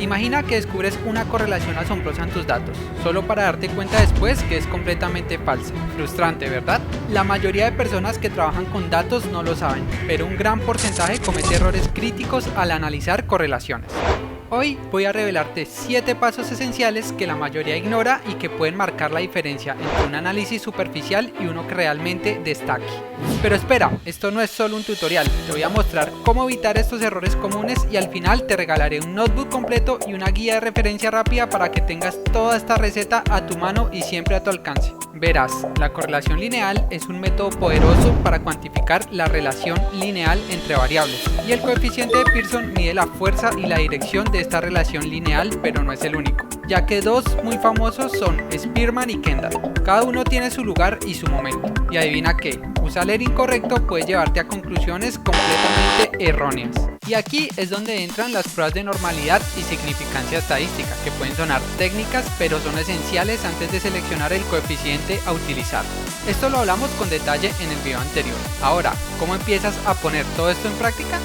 Imagina que descubres una correlación asombrosa en tus datos, solo para darte cuenta después que es completamente falsa. Frustrante, ¿verdad? La mayoría de personas que trabajan con datos no lo saben, pero un gran porcentaje comete errores críticos al analizar correlaciones. Hoy voy a revelarte 7 pasos esenciales que la mayoría ignora y que pueden marcar la diferencia entre un análisis superficial y uno que realmente destaque. Pero espera, esto no es solo un tutorial, te voy a mostrar cómo evitar estos errores comunes y al final te regalaré un notebook completo y una guía de referencia rápida para que tengas toda esta receta a tu mano y siempre a tu alcance. Verás, la correlación lineal es un método poderoso para cuantificar la relación lineal entre variables, y el coeficiente de Pearson mide la fuerza y la dirección de esta relación lineal, pero no es el único, ya que dos muy famosos son Spearman y Kendall. Cada uno tiene su lugar y su momento, y adivina qué, usar el incorrecto puede llevarte a conclusiones completamente erróneas. Y aquí es donde entran las pruebas de normalidad y significancia estadística, que pueden sonar técnicas, pero son esenciales antes de seleccionar el coeficiente a utilizar. Esto lo hablamos con detalle en el video anterior. Ahora, ¿cómo empiezas a poner todo esto en práctica?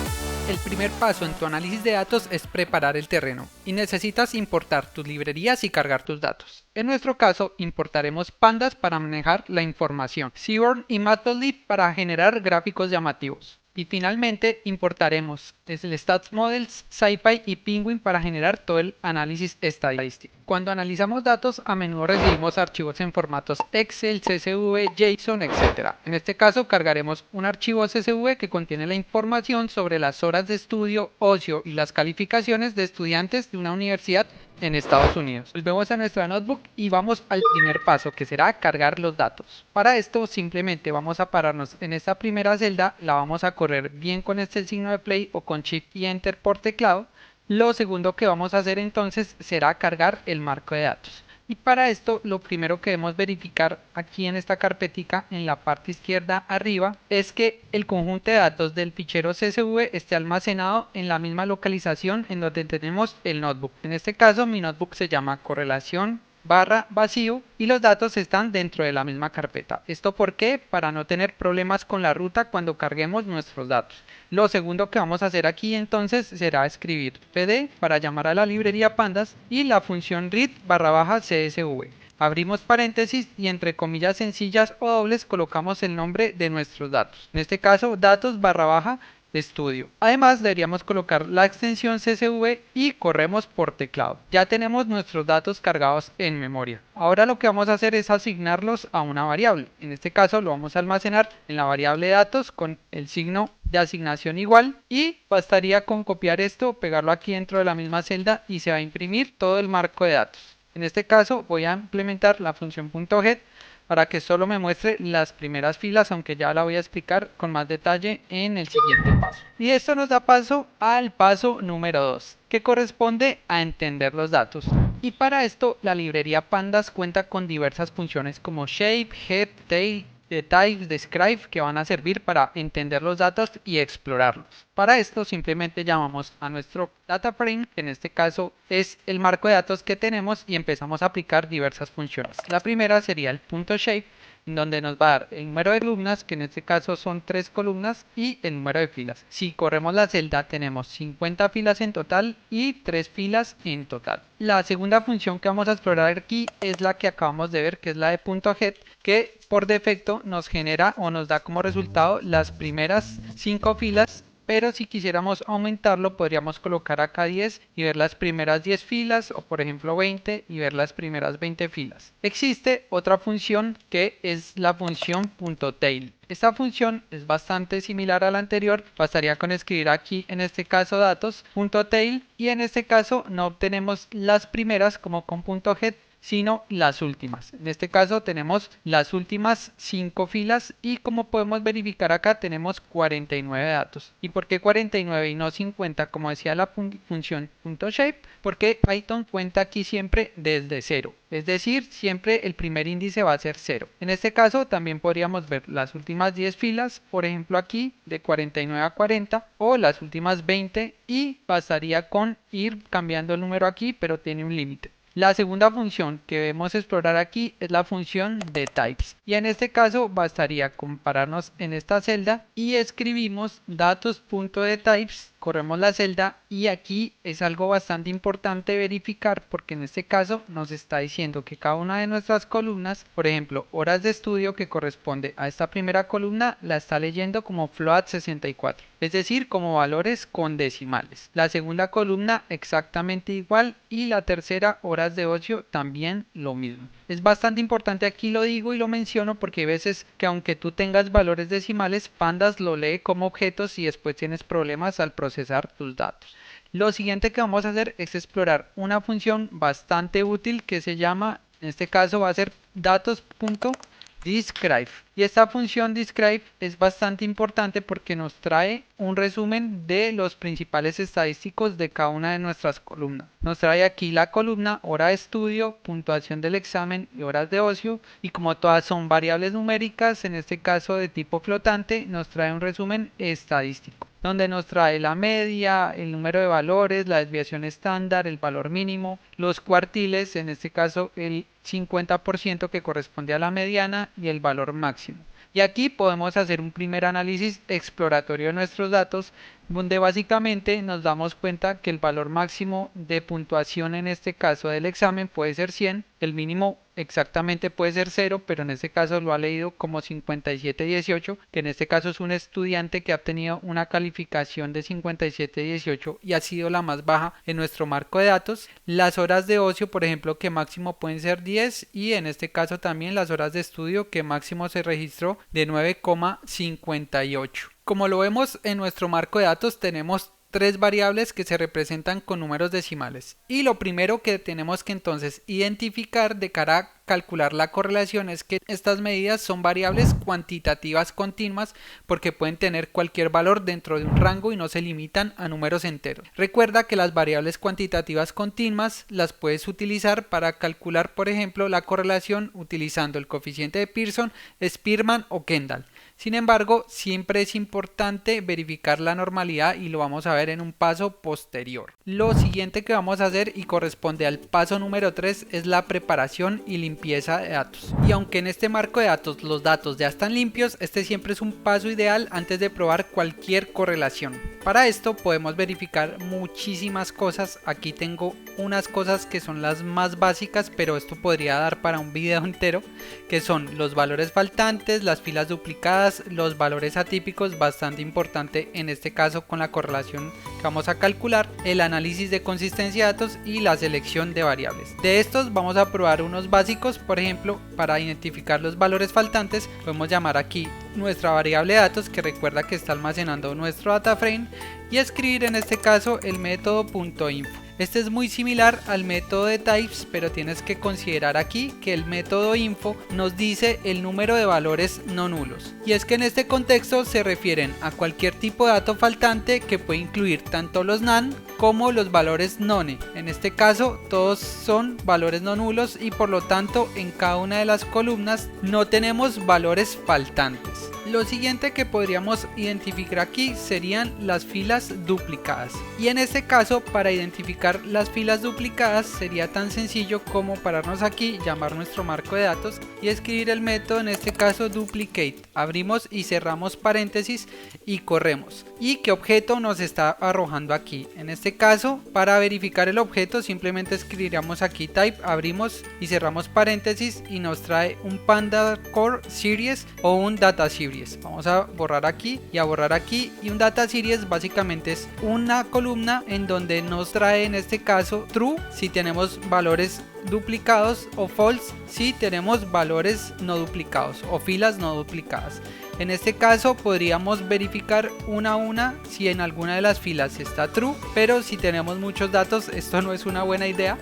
El primer paso en tu análisis de datos es preparar el terreno, y necesitas importar tus librerías y cargar tus datos. En nuestro caso, importaremos Pandas para manejar la información, Seaborn y Matplotlib para generar gráficos llamativos. Y finalmente importaremos desde el Stats Models, SciPy y Penguin para generar todo el análisis estadístico. Cuando analizamos datos, a menudo recibimos archivos en formatos Excel, CSV, JSON, etc. En este caso, cargaremos un archivo CSV que contiene la información sobre las horas de estudio, ocio y las calificaciones de estudiantes de una universidad en Estados Unidos. Volvemos a nuestra notebook y vamos al primer paso, que será cargar los datos. Para esto simplemente vamos a pararnos en esta primera celda, la vamos a correr bien con este signo de play o con Shift y Enter por teclado. Lo segundo que vamos a hacer entonces será cargar el marco de datos. Y para esto lo primero que debemos verificar aquí en esta carpetica en la parte izquierda arriba es que el conjunto de datos del fichero CSV esté almacenado en la misma localización en donde tenemos el notebook. En este caso mi notebook se llama correlación barra vacío y los datos están dentro de la misma carpeta. ¿Esto por qué? Para no tener problemas con la ruta cuando carguemos nuestros datos. Lo segundo que vamos a hacer aquí entonces será escribir pd para llamar a la librería pandas y la función read barra baja csv. Abrimos paréntesis y entre comillas sencillas o dobles colocamos el nombre de nuestros datos. En este caso datos barra baja de estudio. Además deberíamos colocar la extensión CSV y corremos por teclado. Ya tenemos nuestros datos cargados en memoria. Ahora lo que vamos a hacer es asignarlos a una variable. En este caso lo vamos a almacenar en la variable datos con el signo de asignación igual y bastaría con copiar esto, pegarlo aquí dentro de la misma celda y se va a imprimir todo el marco de datos. En este caso voy a implementar la función .get para que solo me muestre las primeras filas, aunque ya la voy a explicar con más detalle en el siguiente paso. Y esto nos da paso al paso número 2, que corresponde a entender los datos. Y para esto la librería pandas cuenta con diversas funciones como shape, head, tail, de types, describe, que van a servir para entender los datos y explorarlos. Para esto simplemente llamamos a nuestro data frame, que en este caso es el marco de datos que tenemos, y empezamos a aplicar diversas funciones. La primera sería el .shape, donde nos va a dar el número de columnas, que en este caso son 3 columnas, y el número de filas. Si corremos la celda tenemos 50 filas en total y 3 filas en total. La segunda función que vamos a explorar aquí es la que acabamos de ver, que es la de .get, que por defecto nos genera o nos da como resultado las primeras 5 filas. Pero si quisiéramos aumentarlo podríamos colocar acá 10 y ver las primeras 10 filas, o por ejemplo 20 y ver las primeras 20 filas. Existe otra función que es la función .tail. Esta función es bastante similar a la anterior, bastaría con escribir aquí en este caso datos .tail y en este caso no obtenemos las primeras como con .get, sino las últimas. En este caso tenemos las últimas 5 filas y como podemos verificar acá tenemos 49 datos. ¿Y por qué 49 y no 50 como decía la función .shape? Porque Python cuenta aquí siempre desde 0. Es decir, siempre el primer índice va a ser 0. En este caso también podríamos ver las últimas 10 filas, por ejemplo aquí de 49 a 40, o las últimas 20, y bastaría con ir cambiando el número aquí, pero tiene un límite. La segunda función que debemos explorar aquí es la función de types, y en este caso bastaría compararnos en esta celda y escribimos datos.dtypes corremos la celda y aquí es algo bastante importante verificar porque en este caso nos está diciendo que cada una de nuestras columnas, por ejemplo, horas de estudio que corresponde a esta primera columna, la está leyendo como float 64, es decir, como valores con decimales. La segunda columna exactamente igual y la tercera, horas de ocio, también lo mismo. Es bastante importante, aquí lo digo y lo menciono porque hay veces que aunque tú tengas valores decimales, Pandas lo lee como objetos y después tienes problemas al procesar tus datos. Lo siguiente que vamos a hacer es explorar una función bastante útil que se llama, en este caso va a ser datos.describe. Y esta función describe es bastante importante porque nos trae un resumen de los principales estadísticos de cada una de nuestras columnas. Nos trae aquí la columna hora de estudio, puntuación del examen y horas de ocio. Y como todas son variables numéricas, en este caso de tipo flotante, nos trae un resumen estadístico, donde nos trae la media, el número de valores, la desviación estándar, el valor mínimo, los cuartiles, en este caso el 50% que corresponde a la mediana y el valor máximo. Y aquí podemos hacer un primer análisis exploratorio de nuestros datos, donde básicamente nos damos cuenta que el valor máximo de puntuación en este caso del examen puede ser 100, el mínimo exactamente puede ser 0, pero en este caso lo ha leído como 5718, que en este caso es un estudiante que ha obtenido una calificación de 5718 y ha sido la más baja en nuestro marco de datos. Las horas de ocio, por ejemplo, que máximo pueden ser 10 y en este caso también las horas de estudio que máximo se registró de 9,58. Como lo vemos en nuestro marco de datos, tenemos tres variables que se representan con números decimales. Y lo primero que tenemos que entonces identificar de cara a calcular la correlación es que estas medidas son variables cuantitativas continuas porque pueden tener cualquier valor dentro de un rango y no se limitan a números enteros. Recuerda que las variables cuantitativas continuas las puedes utilizar para calcular, por ejemplo, la correlación utilizando el coeficiente de Pearson, Spearman o Kendall. Sin embargo, siempre es importante verificar la normalidad y lo vamos a ver en un paso posterior. Lo siguiente que vamos a hacer y corresponde al paso número 3 es la preparación y limpieza de datos. Y aunque en este marco de datos los datos ya están limpios, este siempre es un paso ideal antes de probar cualquier correlación. Para esto podemos verificar muchísimas cosas. Aquí tengo unas cosas que son las más básicas, pero esto podría dar para un video entero, que son los valores faltantes, las filas duplicadas, los valores atípicos, bastante importante en este caso con la correlación que vamos a calcular, el análisis de consistencia de datos y la selección de variables. De estos vamos a probar unos básicos. Por ejemplo, para identificar los valores faltantes podemos llamar aquí nuestra variable de datos, que recuerda que está almacenando nuestro data frame, y escribir en este caso el método .info. Este es muy similar al método de types, pero tienes que considerar aquí que el método info nos dice el número de valores no nulos. Y es que en este contexto se refieren a cualquier tipo de dato faltante que puede incluir tanto los NaN como los valores none. En este caso todos son valores no nulos y por lo tanto en cada una de las columnas no tenemos valores faltantes. Lo siguiente que podríamos identificar aquí serían las filas duplicadas. Y en este caso, para identificar las filas duplicadas sería tan sencillo como pararnos aquí, llamar nuestro marco de datos y escribir el método, en este caso duplicate. Abrimos y cerramos paréntesis y corremos. ¿Y qué objeto nos está arrojando aquí? En este caso, para verificar el objeto simplemente escribiríamos aquí type, abrimos y cerramos paréntesis y nos trae un Panda Core Series o un Data Series. Vamos a borrar aquí y a borrar aquí, y un Data Series básicamente es una columna en donde nos trae en este caso true si tenemos valores duplicados o false si tenemos valores no duplicados o filas no duplicadas. En este caso podríamos verificar una a una si en alguna de las filas está true, pero si tenemos muchos datos esto no es una buena idea.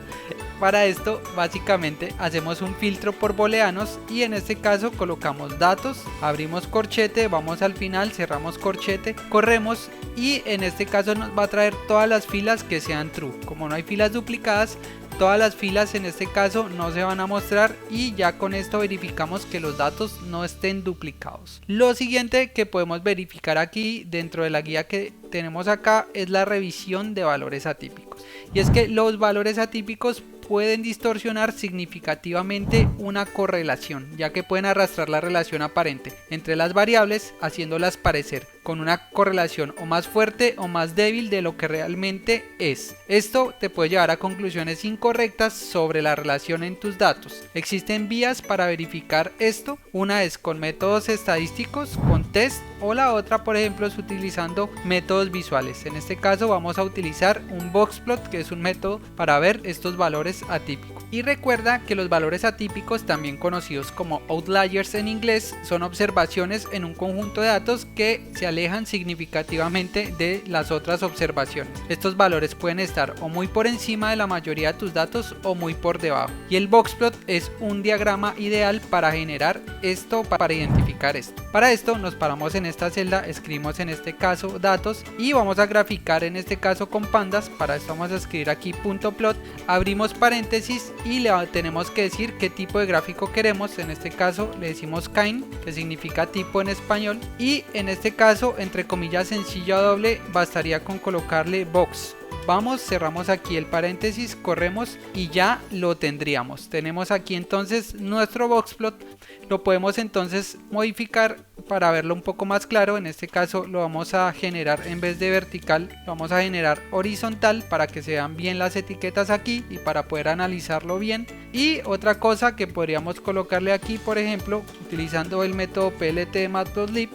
Para esto básicamente hacemos un filtro por booleanos y en este caso colocamos datos, abrimos corchete, vamos al final, cerramos corchete, corremos y en este caso nos va a traer todas las filas que sean true. Como no hay filas duplicadas, todas las filas en este caso no se van a mostrar y ya con esto verificamos que los datos no estén duplicados. Lo siguiente que podemos verificar aquí dentro de la guía que tenemos acá es la revisión de valores atípicos. Y es que los valores atípicos pueden distorsionar significativamente una correlación, ya que pueden arrastrar la relación aparente entre las variables, haciéndolas parecer con una correlación o más fuerte o más débil de lo que realmente es. Esto te puede llevar a conclusiones incorrectas sobre la relación en tus datos. Existen vías para verificar esto. Una es con métodos estadísticos, con test, o la otra, por ejemplo, es utilizando métodos visuales. En este caso vamos a utilizar un boxplot, que es un método para ver estos valores atípicos. Y recuerda que los valores atípicos, también conocidos como outliers en inglés, son observaciones en un conjunto de datos que se alejan significativamente de las otras observaciones. Estos valores pueden estar o muy por encima de la mayoría de tus datos o muy por debajo. Y el boxplot es un diagrama ideal para generar esto, para identificar esto. Para esto nos paramos en esta celda, escribimos en este caso datos y vamos a graficar en este caso con pandas. Para esto vamos a escribir aquí .plot, abrimos paréntesis y le tenemos que decir qué tipo de gráfico queremos. En este caso le decimos kind, que significa tipo en español, y en este caso entre comillas sencillo doble bastaría con colocarle box. Vamos, cerramos aquí el paréntesis, corremos y ya lo tendríamos. Tenemos aquí entonces nuestro boxplot. Lo podemos entonces modificar para verlo un poco más claro. En este caso lo vamos a generar, en vez de vertical, lo vamos a generar horizontal para que se vean bien las etiquetas aquí y para poder analizarlo bien. Y otra cosa que podríamos colocarle aquí, por ejemplo, utilizando el método plt de matplotlib,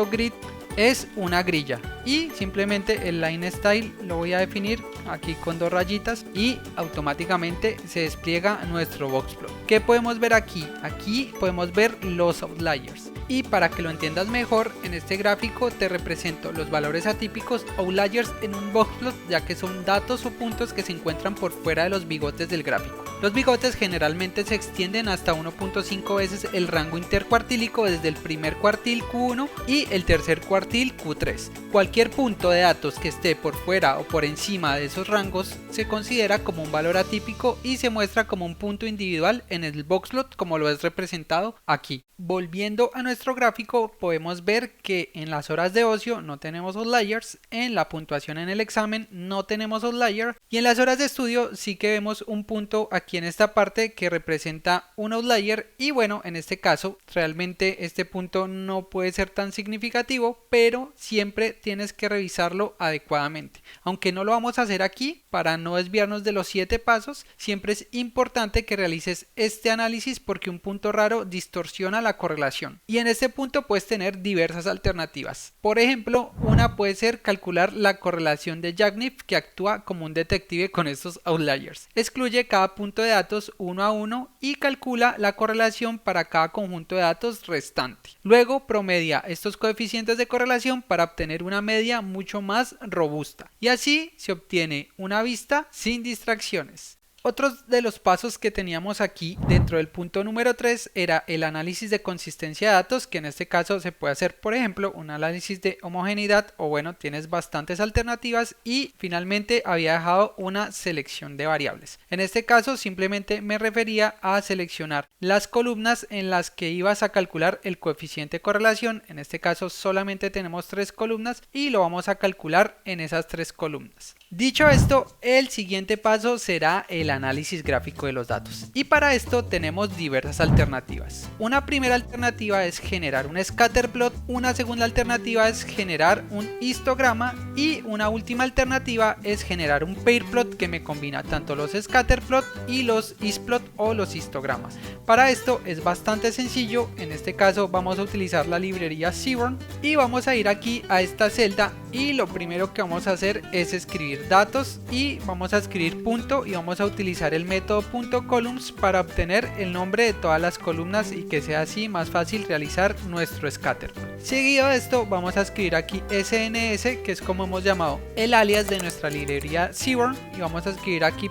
.grid, es una grilla, y simplemente el line style lo voy a definir aquí con dos rayitas y automáticamente se despliega nuestro boxplot. ¿Qué podemos ver aquí? Aquí podemos ver los outliers. Y para que lo entiendas mejor, en este gráfico te represento los valores atípicos outliers en un boxplot, ya que son datos o puntos que se encuentran por fuera de los bigotes del gráfico. Los bigotes generalmente se extienden hasta 1.5 veces el rango intercuartílico desde el primer cuartil Q1 y el tercer cuartil Q3. Cualquier punto de datos que esté por fuera o por encima de esos rangos se considera como un valor atípico y se muestra como un punto individual en el boxplot, como lo es representado aquí. Volviendo a nuestro gráfico, podemos ver que en las horas de ocio no tenemos outliers, en la puntuación en el examen no tenemos outlier, y en las horas de estudio sí que vemos un punto aquí en esta parte que representa un outlier. Y bueno, en este caso realmente este punto no puede ser tan significativo, pero siempre tienes que revisarlo adecuadamente. Aunque no lo vamos a hacer aquí para no desviarnos de los 7 pasos, siempre es importante que realices este análisis porque un punto raro distorsiona la correlación. Y en este punto puedes tener diversas alternativas. Por ejemplo, una puede ser calcular la correlación de Jagniff, que actúa como un detective con estos outliers. Excluye cada punto de datos uno a uno y calcula la correlación para cada conjunto de datos restante. Luego promedia estos coeficientes de correlación para obtener una media mucho más robusta. Y así se obtiene una vista sin distracciones. Otros de los pasos que teníamos aquí dentro del punto número 3 era el análisis de consistencia de datos, que en este caso se puede hacer, por ejemplo, un análisis de homogeneidad, o bueno, tienes bastantes alternativas. Y finalmente había dejado una selección de variables. En este caso simplemente me refería a seleccionar las columnas en las que ibas a calcular el coeficiente de correlación. En este caso solamente tenemos 3 columnas y lo vamos a calcular en esas 3 columnas. Dicho esto, el siguiente paso será el análisis gráfico de los datos, y para esto tenemos diversas alternativas. Una primera alternativa es generar un scatterplot, una segunda alternativa es generar un histograma y una última alternativa es generar un pairplot que me combina tanto los scatterplot y los histplot o los histogramas. Para esto es bastante sencillo. En este caso vamos a utilizar la librería Seaborn y vamos a ir aquí a esta celda, y lo primero que vamos a hacer es escribir datos y vamos a escribir punto y vamos a utilizar el método .columns para obtener el nombre de todas las columnas y que sea así más fácil realizar nuestro scatter. Seguido de esto vamos a escribir aquí SNS, que es como hemos llamado el alias de nuestra librería Seaborn, y vamos a escribir aquí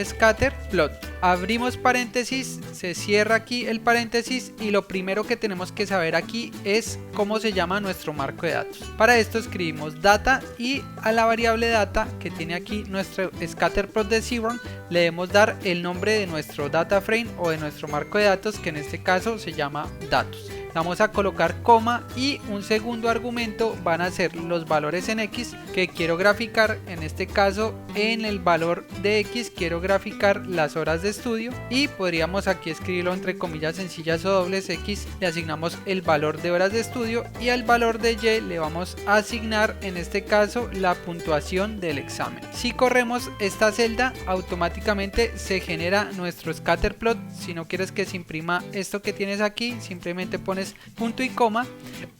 .scatterplot. Abrimos paréntesis, se cierra aquí el paréntesis y lo primero que tenemos que saber aquí es cómo se llama nuestro marco de datos. Para esto escribimos data y a la variable data que tiene aquí nuestro scatterplot de Seaborn le debemos dar el nombre de nuestro data frame o de nuestro marco de datos, que en este caso se llama datos. vamos a colocar coma y un segundo argumento van a ser los valores en X que quiero graficar. En este caso, en el valor de X quiero graficar las horas de estudio y podríamos aquí escribirlo entre comillas sencillas o dobles. X le asignamos el valor de horas de estudio y al valor de Y le vamos a asignar en este caso la puntuación del examen. Si corremos esta celda, automáticamente se genera nuestro scatterplot. Si no quieres que se imprima esto que tienes aquí, simplemente pones punto y coma,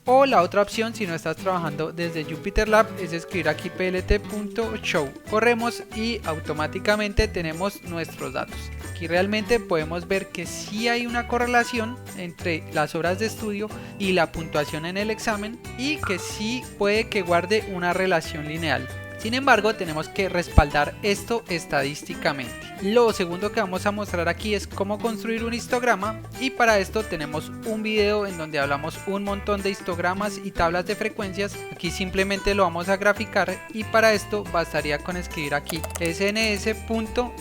o la otra opción, si no estás trabajando desde JupyterLab, es escribir aquí plt.show. Corremos y automáticamente tenemos nuestros datos. Aquí realmente podemos ver que sí hay una correlación entre las horas de estudio y la puntuación en el examen, y que sí puede que guarde una relación lineal. Sin embargo, tenemos que respaldar esto estadísticamente. Lo segundo que vamos a mostrar aquí es cómo construir un histograma, y para esto tenemos un video en donde hablamos un montón de histogramas y tablas de frecuencias. Aquí simplemente lo vamos a graficar y para esto bastaría con escribir aquí sns.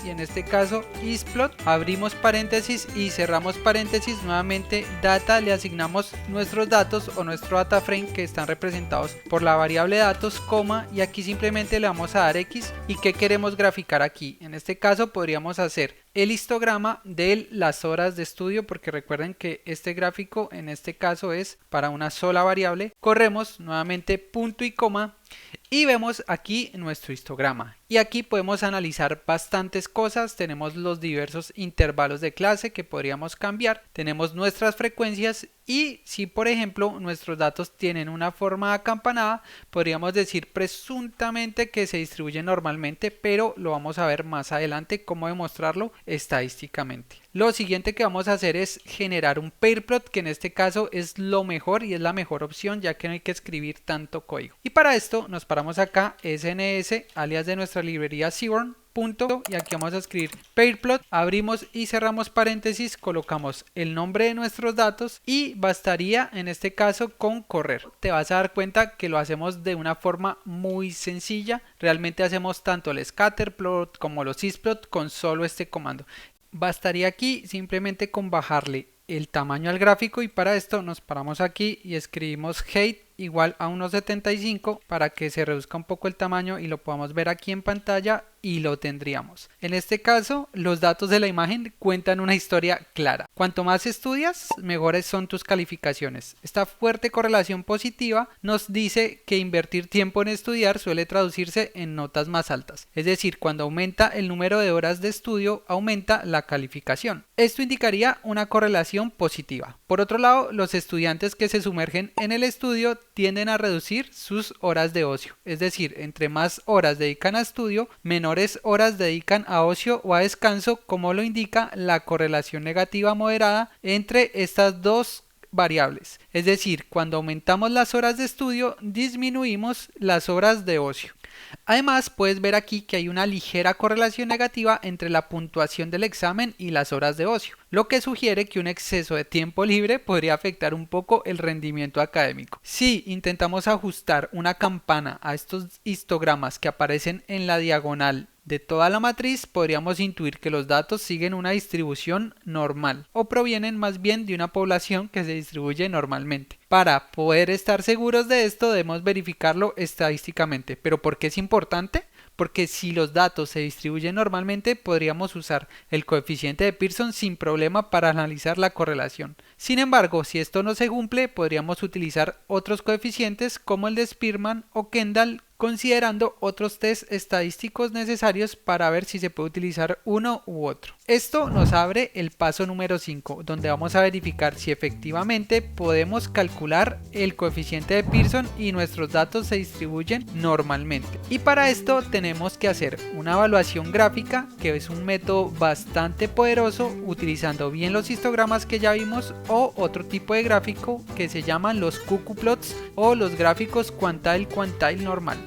Y en este caso isplot, abrimos paréntesis y cerramos paréntesis, nuevamente data, le asignamos nuestros datos o nuestro data frame que están representados por la variable datos, coma, y aquí simplemente le vamos a dar X y qué queremos graficar aquí. En este caso podríamos hacer el histograma de las horas de estudio, porque recuerden que este gráfico en este caso es para una sola variable. Corremos nuevamente punto y coma y vemos aquí nuestro histograma, y aquí podemos analizar bastantes cosas. Tenemos los diversos intervalos de clase que podríamos cambiar, tenemos nuestras frecuencias, y si por ejemplo nuestros datos tienen una forma acampanada, podríamos decir presuntamente que se distribuyen normalmente, pero lo vamos a ver más adelante cómo demostrarlo estadísticamente. Lo siguiente que vamos a hacer es generar un pairplot, que en este caso es lo mejor y es la mejor opción, ya que no hay que escribir tanto código. Y para esto nos paramos acá sns alias de nuestra librería Seaborn, punto, y aquí vamos a escribir pairplot, abrimos y cerramos paréntesis, colocamos el nombre de nuestros datos y bastaría en este caso con correr. Te vas a dar cuenta que lo hacemos de una forma muy sencilla. Realmente hacemos tanto el scatterplot como los isplot con solo este comando. Bastaría aquí simplemente con bajarle el tamaño al gráfico, y para esto nos paramos aquí y escribimos height igual a 1.75 para que se reduzca un poco el tamaño y lo podamos ver aquí en pantalla, y lo tendríamos. En este caso, los datos de la imagen cuentan una historia clara. Cuanto más estudias, mejores son tus calificaciones. Esta fuerte correlación positiva nos dice que invertir tiempo en estudiar suele traducirse en notas más altas. Es decir, cuando aumenta el número de horas de estudio, aumenta la calificación. Esto indicaría una correlación positiva. Por otro lado, los estudiantes que se sumergen en el estudio tienden a reducir sus horas de ocio. Es decir, entre más horas dedican a estudio, menores horas dedican a ocio o a descanso, como lo indica la correlación negativa moderada entre estas dos variables. Es decir, cuando aumentamos las horas de estudio, disminuimos las horas de ocio. Además, puedes ver aquí que hay una ligera correlación negativa entre la puntuación del examen y las horas de ocio, lo que sugiere que un exceso de tiempo libre podría afectar un poco el rendimiento académico. Si intentamos ajustar una campana a estos histogramas que aparecen en la diagonal de toda la matriz, podríamos intuir que los datos siguen una distribución normal o provienen más bien de una población que se distribuye normalmente. Para poder estar seguros de esto, debemos verificarlo estadísticamente. ¿Pero por qué es importante? Porque si los datos se distribuyen normalmente, podríamos usar el coeficiente de Pearson sin problema para analizar la correlación. Sin embargo, si esto no se cumple, podríamos utilizar otros coeficientes como el de Spearman o Kendall, considerando otros test estadísticos necesarios para ver si se puede utilizar uno u otro. Esto nos abre el paso número 5, donde vamos a verificar si efectivamente podemos calcular el coeficiente de Pearson y nuestros datos se distribuyen normalmente. Y para esto tenemos que hacer una evaluación gráfica, que es un método bastante poderoso, utilizando bien los histogramas que ya vimos o otro tipo de gráfico que se llaman los QQ-plots o los gráficos quantile-quantile normal.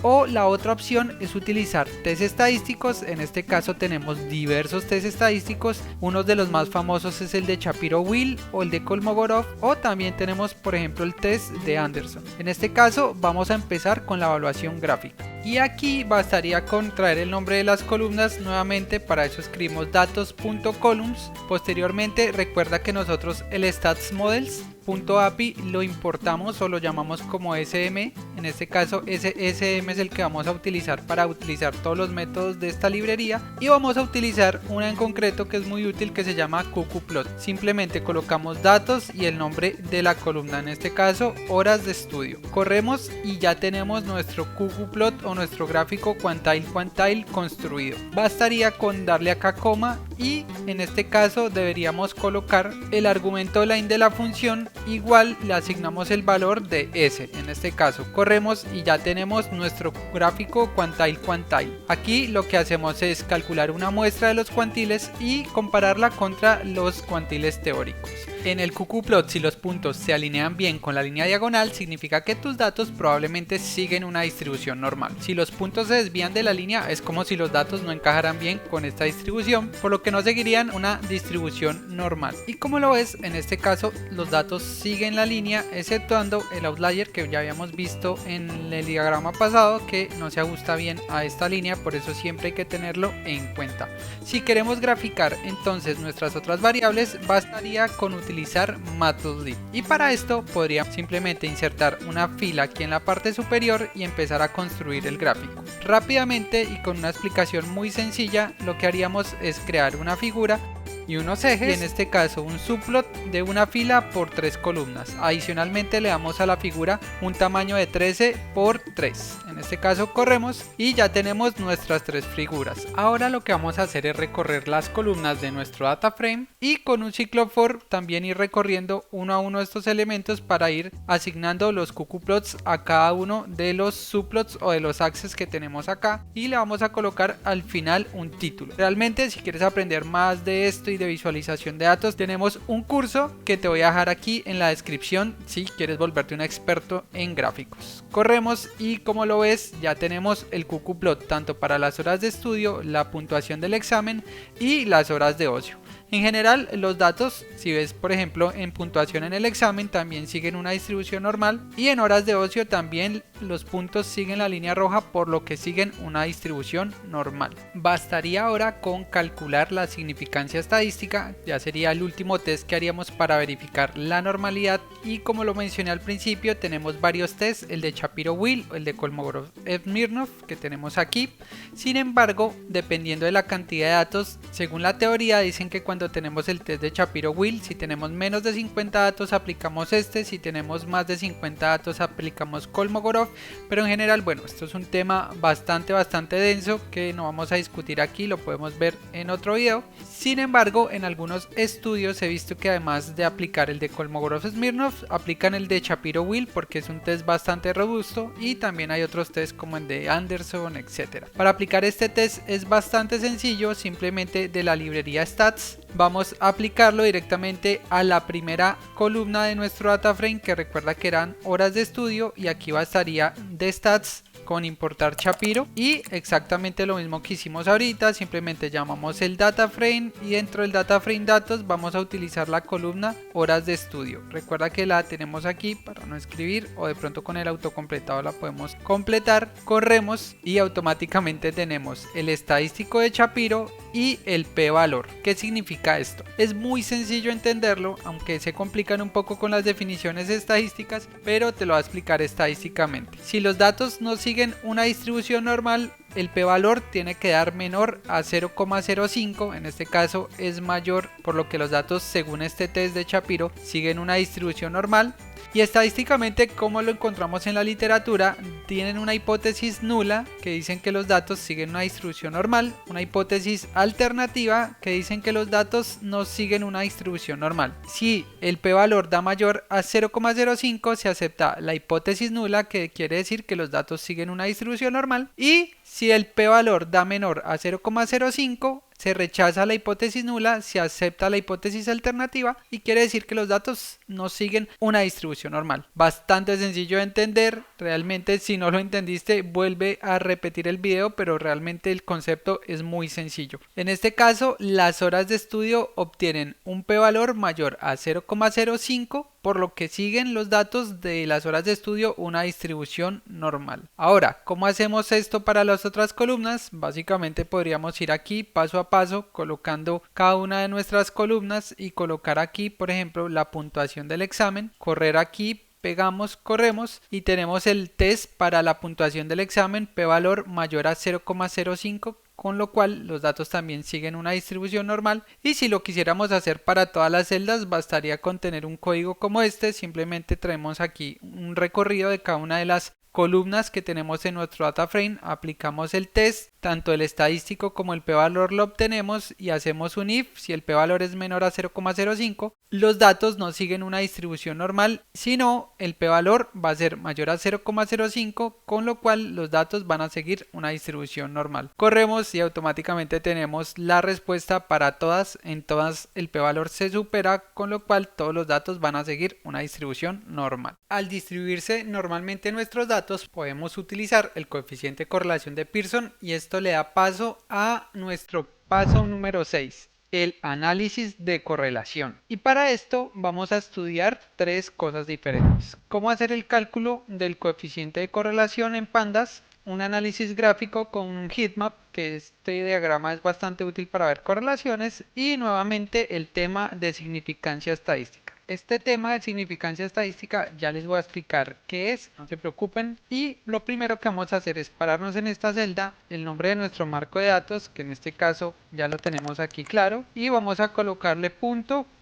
O la otra opción es utilizar test estadísticos. En este caso tenemos diversos test estadísticos. Uno de los más famosos es el de Shapiro-Wills o el de Kolmogorov, o también tenemos por ejemplo el test de Anderson. En este caso vamos a empezar con la evaluación gráfica. Y aquí bastaría con traer el nombre de las columnas nuevamente. Para eso escribimos datos.columns. Posteriormente recuerda que nosotros el stats models punto API lo importamos o lo llamamos como SM. En este caso ese SM es el que vamos a utilizar para utilizar todos los métodos de esta librería, y vamos a utilizar una en concreto que es muy útil, que se llama qqplot. Simplemente colocamos datos y el nombre de la columna, en este caso horas de estudio. Corremos y ya tenemos nuestro qqplot o nuestro gráfico quantile construido. Bastaría con darle acá coma y en este caso deberíamos colocar el argumento line de la función, igual le asignamos el valor de s. En este caso corremos y ya tenemos nuestro gráfico quantile. Aquí lo que hacemos es calcular una muestra de los cuantiles y compararla contra los cuantiles teóricos. En el qqplot, si los puntos se alinean bien con la línea diagonal, significa que tus datos probablemente siguen una distribución normal. Si los puntos se desvían de la línea, es como si los datos no encajaran bien con esta distribución, por lo que no seguirían una distribución normal. Y como lo ves, en este caso los datos siguen la línea, exceptuando el outlier que ya habíamos visto en el diagrama pasado, que no se ajusta bien a esta línea, por eso siempre hay que tenerlo en cuenta. Si queremos graficar entonces nuestras otras variables, bastaría con utilizar matplotlib, y para esto podríamos simplemente insertar una fila aquí en la parte superior y empezar a construir el gráfico. Rápidamente y con una explicación muy sencilla, lo que haríamos es crear una figura y unos ejes, y en este caso un subplot de una fila por 3 columnas. Adicionalmente le damos a la figura un tamaño de 13 por 3. En este caso corremos y ya tenemos nuestras 3 figuras. Ahora lo que vamos a hacer es recorrer las columnas de nuestro data frame y con un ciclo for también ir recorriendo uno a uno estos elementos para ir asignando los qqplots a cada uno de los subplots o de los axes que tenemos acá, y le vamos a colocar al final un título. Realmente, si quieres aprender más de esto y de visualización de datos, tenemos un curso que te voy a dejar aquí en la descripción si quieres volverte un experto en gráficos. Corremos y como lo ves, ya tenemos el qqplot tanto para las horas de estudio, la puntuación del examen y las horas de ocio. En general, los datos, si ves por ejemplo en puntuación en el examen, también siguen una distribución normal, y en horas de ocio también los puntos siguen la línea roja, por lo que siguen una distribución normal. Bastaría ahora con calcular la significancia estadística, ya sería el último test que haríamos para verificar la normalidad, y como lo mencioné al principio, tenemos varios tests, el de Shapiro-Wilk, el de Kolmogorov-Smirnov que tenemos aquí. Sin embargo, dependiendo de la cantidad de datos, según la teoría dicen que cuando tenemos el test de Shapiro-Wilk, si tenemos menos de 50 datos aplicamos este, si tenemos más de 50 datos aplicamos Kolmogorov, pero en general, bueno, esto es un tema bastante denso que no vamos a discutir aquí, lo podemos ver en otro video. Sin embargo, en algunos estudios he visto que además de aplicar el de Kolmogorov-Smirnov, aplican el de Shapiro-Wilk porque es un test bastante robusto, y también hay otros tests como el de Anderson, etc. Para aplicar este test es bastante sencillo, simplemente de la librería stats vamos a aplicarlo directamente a la primera columna de nuestro data frame, que recuerda que eran horas de estudio, y aquí bastaría de stats con importar Shapiro, y exactamente lo mismo que hicimos ahorita, simplemente llamamos el data frame y dentro del data frame datos vamos a utilizar la columna horas de estudio. Recuerda que la tenemos aquí para no escribir, o de pronto con el autocompletado la podemos completar. Corremos y automáticamente tenemos el estadístico de Shapiro y el p-valor. ¿Qué significa esto? Es muy sencillo entenderlo, aunque se complican un poco con las definiciones estadísticas, pero te lo voy a explicar estadísticamente. Si los datos no siguen una distribución normal, el p-valor tiene que dar menor a 0,05, en este caso es mayor, por lo que los datos según este test de Shapiro siguen una distribución normal. Y estadísticamente, como lo encontramos en la literatura, tienen una hipótesis nula que dicen que los datos siguen una distribución normal, una hipótesis alternativa que dicen que los datos no siguen una distribución normal. Si el p-valor da mayor a 0,05, se acepta la hipótesis nula, que quiere decir que los datos siguen una distribución normal, y si el p-valor da menor a 0,05, se rechaza la hipótesis nula, se acepta la hipótesis alternativa, y quiere decir que los datos no siguen una distribución normal. Bastante sencillo de entender. Realmente, si no lo entendiste, vuelve a repetir el video, pero realmente el concepto es muy sencillo. En este caso, las horas de estudio obtienen un p-valor mayor a 0,05, por lo que siguen los datos de las horas de estudio una distribución normal. Ahora, ¿cómo hacemos esto para las otras columnas? Básicamente podríamos ir aquí paso a paso colocando cada una de nuestras columnas y colocar aquí, por ejemplo, la puntuación del examen, correr aquí, pegamos, corremos y tenemos el test para la puntuación del examen p-valor mayor a 0,05, con lo cual los datos también siguen una distribución normal. Y si lo quisiéramos hacer para todas las celdas, bastaría con tener un código como este. Simplemente traemos aquí un recorrido de cada una de las columnas que tenemos en nuestro data frame, aplicamos el test, tanto el estadístico como el p-valor lo obtenemos y hacemos un if. Si el p-valor es menor a 0,05, los datos no siguen una distribución normal, sino el p-valor va a ser mayor a 0,05, con lo cual los datos van a seguir una distribución normal. Corremos y automáticamente tenemos la respuesta para todas. En todas el p-valor se supera, con lo cual todos los datos van a seguir una distribución normal. Al distribuirse normalmente nuestros datos, podemos utilizar el coeficiente de correlación de Pearson, y esto le da paso a nuestro paso número 6, el análisis de correlación. Y para esto vamos a estudiar tres cosas diferentes: cómo hacer el cálculo del coeficiente de correlación en pandas, un análisis gráfico con un heatmap, que este diagrama es bastante útil para ver correlaciones, y nuevamente el tema de significancia estadística. Este tema de significancia estadística ya les voy a explicar qué es, no se preocupen. Y lo primero que vamos a hacer es pararnos en esta celda, el nombre de nuestro marco de datos, que en este caso ya lo tenemos aquí claro, y vamos a colocarle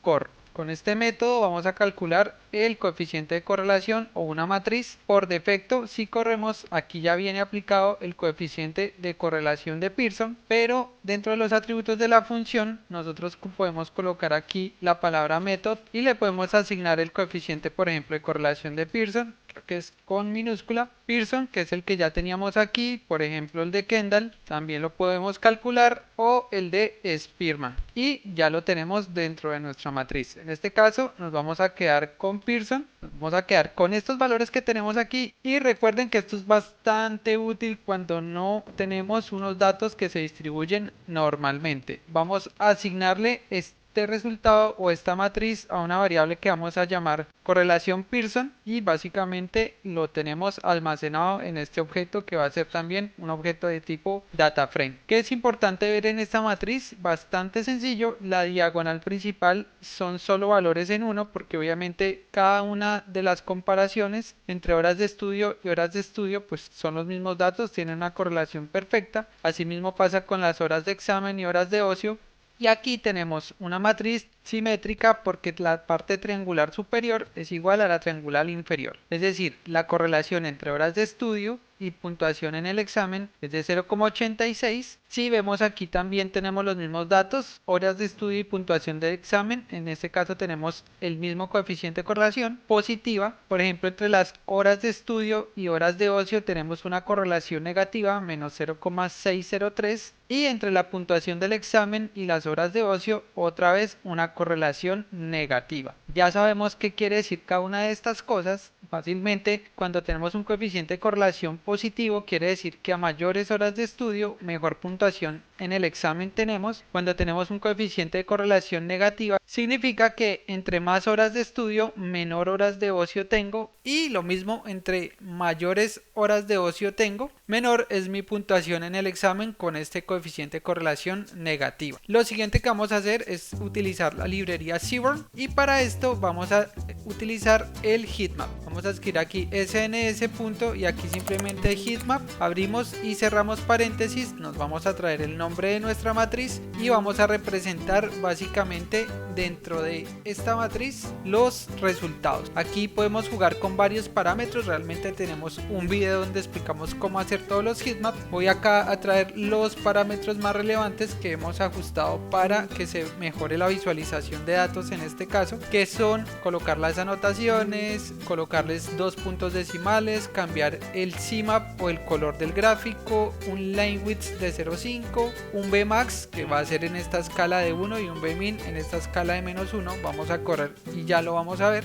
.cor. Con este método vamos a calcular el coeficiente de correlación o una matriz. Por defecto, si corremos, aquí ya viene aplicado el coeficiente de correlación de Pearson, pero dentro de los atributos de la función nosotros podemos colocar aquí la palabra method y le podemos asignar el coeficiente, por ejemplo, de correlación de Pearson, que es con minúscula, Pearson, que es el que ya teníamos aquí, por ejemplo el de Kendall, también lo podemos calcular, o el de Spearman, y ya lo tenemos dentro de nuestra matriz. En este caso nos vamos a quedar con Pearson, nos vamos a quedar con estos valores que tenemos aquí, y recuerden que esto es bastante útil cuando no tenemos unos datos que se distribuyen normalmente. Vamos a asignarle este resultado o esta matriz a una variable que vamos a llamar correlación Pearson, y básicamente lo tenemos almacenado en este objeto, que va a ser también un objeto de tipo data frame. ¿Qué es importante ver en esta matriz? Bastante sencillo. La diagonal principal son solo valores en uno, porque obviamente cada una de las comparaciones entre horas de estudio y horas de estudio pues son los mismos datos, tienen una correlación perfecta. Asimismo pasa con las horas de examen y horas de ocio. Y aquí tenemos una matriz simétrica porque la parte triangular superior es igual a la triangular inferior. Es decir, la correlación entre horas de estudio y puntuación en el examen es de 0,86. Si vemos aquí también tenemos los mismos datos, horas de estudio y puntuación del examen. En este caso tenemos el mismo coeficiente de correlación positiva. Por ejemplo, entre las horas de estudio y horas de ocio tenemos una correlación negativa, menos 0,603. Y entre la puntuación del examen y las horas de ocio, otra vez una correlación negativa. Ya sabemos qué quiere decir cada una de estas cosas. Fácilmente, cuando tenemos un coeficiente de correlación positivo, quiere decir que a mayores horas de estudio, mejor puntuación en el examen tenemos. Cuando tenemos un coeficiente de correlación negativa, significa que entre más horas de estudio, menor horas de ocio tengo. Y lo mismo, entre mayores horas de ocio tengo, menor es mi puntuación en el examen con este coeficiente de correlación negativa. Lo siguiente que vamos a hacer es utilizar la librería Seaborn, y para esto vamos a utilizar el heatmap. Vamos a escribir aquí sns. Y aquí simplemente heatmap, abrimos y cerramos paréntesis, nos vamos a traer el nombre de nuestra matriz y vamos a representar básicamente dentro de esta matriz los resultados. Aquí podemos jugar con varios parámetros, realmente tenemos un video donde explicamos cómo hacer todos los heatmaps. Voy acá a traer los parámetros más relevantes que hemos ajustado para que se mejore la visualización de datos, en este caso, que son colocar las anotaciones, colocarles 2 puntos decimales, cambiar el CMAP o el color del gráfico, un line width de 0,5, un Vmax que va a ser en esta escala de 1 y un Vmin en esta escala de -1. Vamos a correr y ya lo vamos a ver.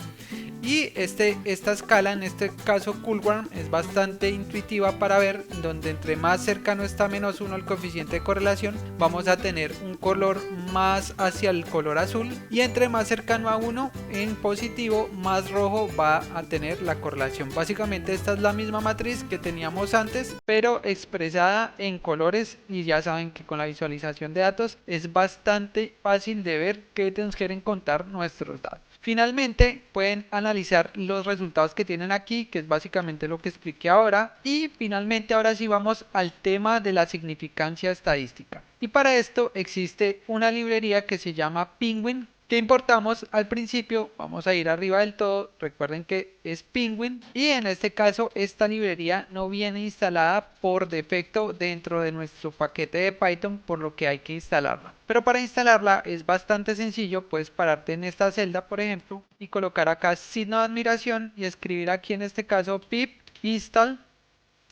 Y esta escala, en este caso Coolworm, es bastante intuitiva para ver, donde entre más cercano está -1 el coeficiente de correlación, vamos a tener un color más hacia el color azul, y entre más cercano a 1 en positivo, más rojo va a tener la correlación. Básicamente esta es la misma matriz que teníamos antes, pero expresada en colores, y ya saben que con la visualización de datos es bastante fácil de ver qué nos quieren contar nuestros datos. Finalmente pueden analizar los resultados que tienen aquí, que es básicamente lo que expliqué ahora. Y finalmente ahora sí vamos al tema de la significancia estadística. Y para esto existe una librería que se llama Penguin, que importamos al principio. Vamos a ir arriba del todo, recuerden que es Penguin, y en este caso esta librería no viene instalada por defecto dentro de nuestro paquete de Python, por lo que hay que instalarla. Pero para instalarla es bastante sencillo. Puedes pararte en esta celda, por ejemplo, y colocar acá signo de admiración y escribir aquí en este caso pip install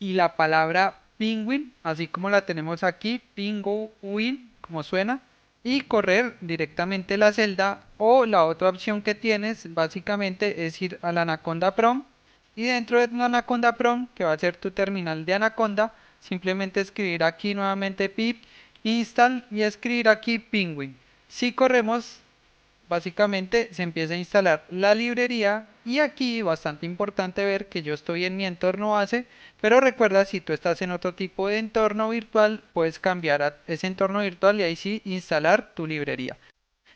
y la palabra penguin, así como la tenemos aquí, penguin, como suena, y correr directamente la celda. O la otra opción que tienes básicamente es ir a la Anaconda Prompt, y dentro de la Anaconda Prompt, que va a ser tu terminal de Anaconda, simplemente escribir aquí nuevamente pip install y escribir aquí penguin. Si corremos, básicamente se empieza a instalar la librería, y aquí bastante importante ver que yo estoy en mi entorno base, pero recuerda, si tú estás en otro tipo de entorno virtual, puedes cambiar a ese entorno virtual y ahí sí instalar tu librería.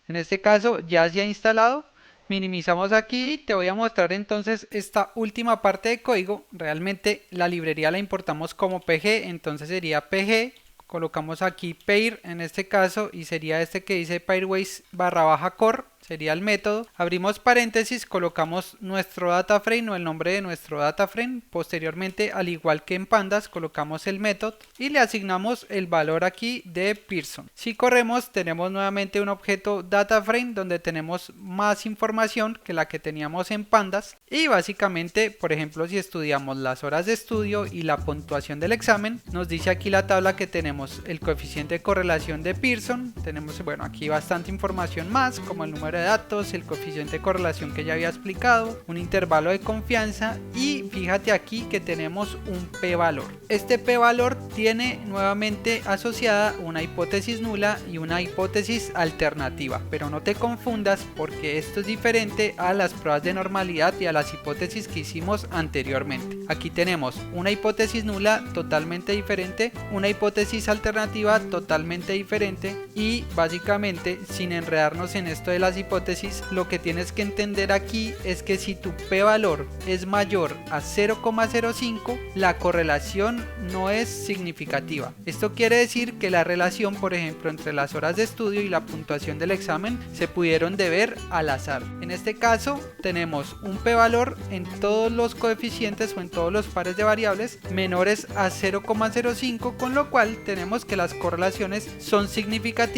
En este caso ya se ha instalado. Minimizamos aquí y te voy a mostrar entonces esta última parte de código. Realmente la librería la importamos como PG, entonces sería PG. Colocamos aquí pair en este caso, y sería este que dice pairways_core, sería el método. Abrimos paréntesis, colocamos nuestro data frame o el nombre de nuestro data frame. Posteriormente, al igual que en pandas, colocamos el método y le asignamos el valor aquí de Pearson. Si corremos, tenemos nuevamente un objeto data frame donde tenemos más información que la que teníamos en pandas. Y básicamente, por ejemplo, si estudiamos las horas de estudio y la puntuación del examen, nos dice aquí la tabla que tenemos el coeficiente de correlación de Pearson. Tenemos, bueno, aquí bastante información más, como el número de datos, el coeficiente de correlación que ya había explicado, un intervalo de confianza, y fíjate aquí que tenemos un p-valor. Este p-valor tiene nuevamente asociada una hipótesis nula y una hipótesis alternativa, pero no te confundas porque esto es diferente a las pruebas de normalidad y a las hipótesis que hicimos anteriormente. Aquí tenemos una hipótesis nula totalmente diferente, una hipótesis alternativa totalmente diferente, y básicamente, sin enredarnos en esto de las hipótesis, lo que tienes que entender aquí es que si tu p-valor es mayor a 0,05, la correlación no es significativa. Esto quiere decir que la relación, por ejemplo, entre las horas de estudio y la puntuación del examen se pudieron deber al azar. En este caso tenemos un p-valor en todos los coeficientes o en todos los pares de variables menores a 0,05, con lo cual tenemos que las correlaciones son significativas,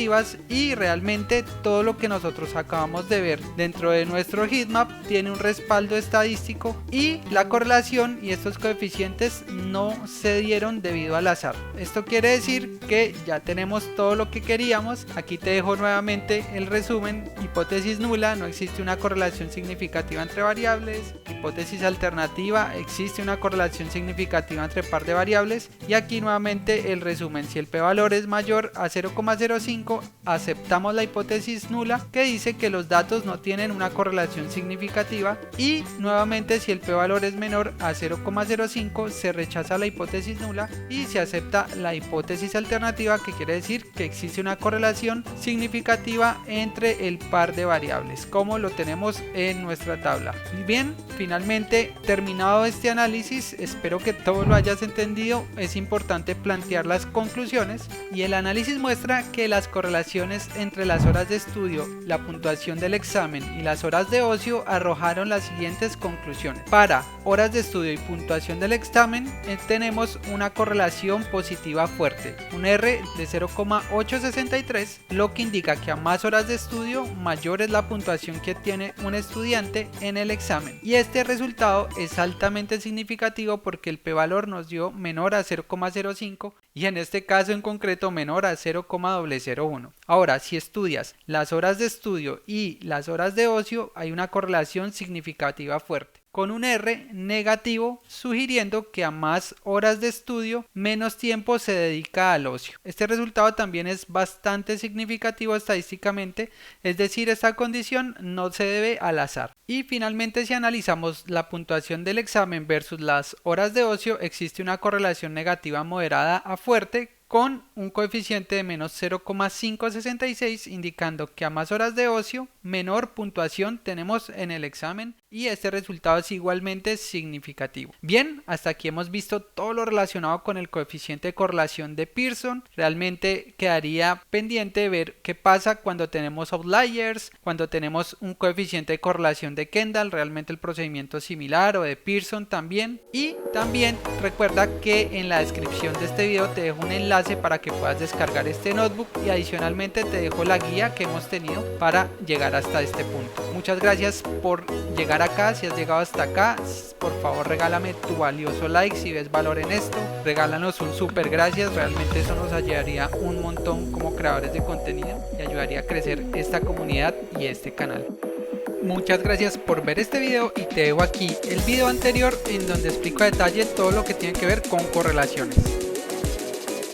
y realmente todo lo que nosotros acabamos de ver dentro de nuestro heatmap tiene un respaldo estadístico, y la correlación y estos coeficientes no se dieron debido al azar. Esto quiere decir que ya tenemos todo lo que queríamos. Aquí te dejo nuevamente el resumen. Hipótesis nula: no existe una correlación significativa entre variables. Hipótesis alternativa: existe una correlación significativa entre par de variables. Y aquí nuevamente el resumen: si el p-valor es mayor a 0,05, aceptamos la hipótesis nula que dice que los datos no tienen una correlación significativa, y nuevamente si el p-valor es menor a 0,05 se rechaza la hipótesis nula y se acepta la hipótesis alternativa, que quiere decir que existe una correlación significativa entre el par de variables, como lo tenemos en nuestra tabla. Y bien, finalmente terminado este análisis, espero que todo lo hayas entendido. Es importante plantear las conclusiones, y el análisis muestra que las correlaciones entre las horas de estudio, la puntuación del examen y las horas de ocio arrojaron las siguientes conclusiones. Para horas de estudio y puntuación del examen tenemos una correlación positiva fuerte, un R de 0,863, lo que indica que a más horas de estudio mayor es la puntuación que tiene un estudiante en el examen, y este resultado es altamente significativo porque el p-valor nos dio menor a 0,05 y en este caso en concreto menor a 0,001. Ahora, si estudias las horas de estudio estudio y las horas de ocio hay una correlación significativa fuerte, con un R negativo sugiriendo que a más horas de estudio, menos tiempo se dedica al ocio. Este resultado también es bastante significativo estadísticamente, es decir, esta condición no se debe al azar. Y finalmente, si analizamos la puntuación del examen versus las horas de ocio, existe una correlación negativa moderada a fuerte, con un coeficiente de menos 0,566, indicando que a más horas de ocio, menor puntuación tenemos en el examen, y este resultado es igualmente significativo. Bien, hasta aquí hemos visto todo lo relacionado con el coeficiente de correlación de Pearson. Realmente quedaría pendiente ver qué pasa cuando tenemos outliers, cuando tenemos un coeficiente de correlación de Kendall, realmente el procedimiento es similar, o de Pearson también. Y también recuerda que en la descripción de este video te dejo un enlace para que puedas descargar este notebook, y adicionalmente te dejo la guía que hemos tenido para llegar hasta este punto. Muchas gracias por llegar acá. Si has llegado hasta acá, por favor regálame tu valioso like si ves valor en esto, regálanos un super gracias, realmente eso nos ayudaría un montón como creadores de contenido y ayudaría a crecer esta comunidad y este canal. Muchas gracias por ver este video, y te dejo aquí el video anterior en donde explico a detalle todo lo que tiene que ver con correlaciones.